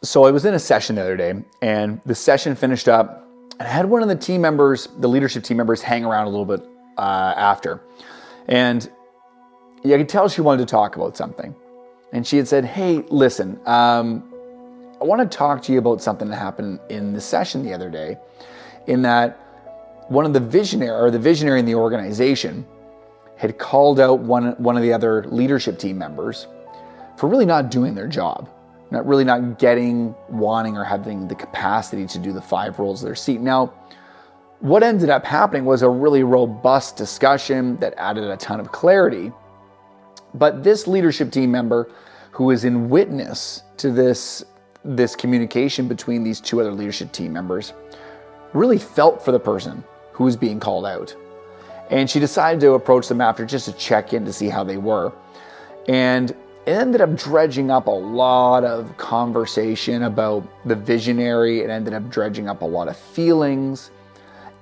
So I was in a session the other day, and the session finished up, and I had one of the team members, the leadership team members, hang around a little bit after. And I could tell she wanted to talk about something. And she had said, hey, listen, I want to talk to you about something that happened in the session the other day, in that the visionary in the organization had called out one of the other leadership team members for really not doing their job. Not getting, wanting, or having the capacity to do the 5 roles of their seat. Now, what ended up happening was a really robust discussion that added a ton of clarity. But this leadership team member, who was in witness to this communication between these 2 other leadership team members, really felt for the person who was being called out. And she decided to approach them after just to check in to see how they were. And it ended up dredging up a lot of conversation about the visionary. It ended up dredging up a lot of feelings.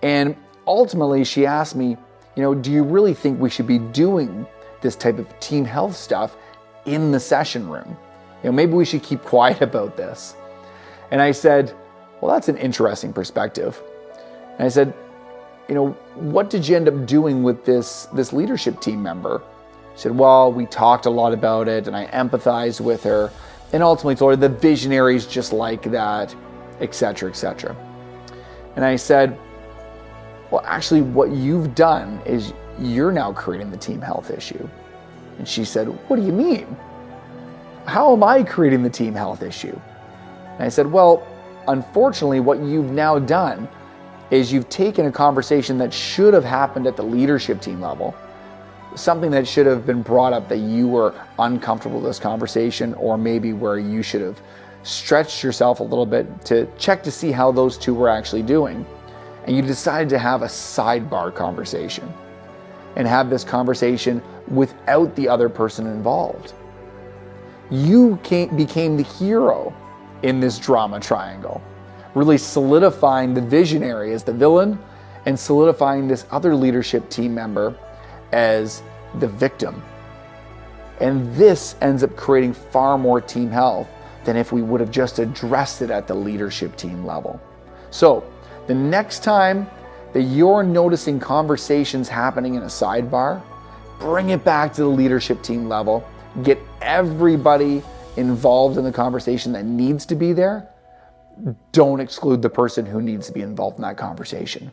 And ultimately, she asked me, do you really think we should be doing this type of team health stuff in the session room? Maybe we should keep quiet about this. And I said, well, that's an interesting perspective. And I said, what did you end up doing with this leadership team member? She said, well, we talked a lot about it, and I empathized with her, and ultimately told her the visionary's just like that, etc., etc. And I said, well, actually, what you've done is you're now creating the team health issue. And she said, what do you mean? How am I creating the team health issue? And I said, well, unfortunately, what you've now done is you've taken a conversation that should have happened at the leadership team level, something that should have been brought up that you were uncomfortable with this conversation, or maybe where you should have stretched yourself a little bit to check to see how those 2 were actually doing. And you decided to have a sidebar conversation and have this conversation without the other person involved. You became the hero in this drama triangle, really solidifying the visionary as the villain and solidifying this other leadership team member as the victim. And this ends up creating far more team health than if we would have just addressed it at the leadership team level. So the next time that you're noticing conversations happening in a sidebar, bring it back to the leadership team level, get everybody involved in the conversation that needs to be there. Don't exclude the person who needs to be involved in that conversation.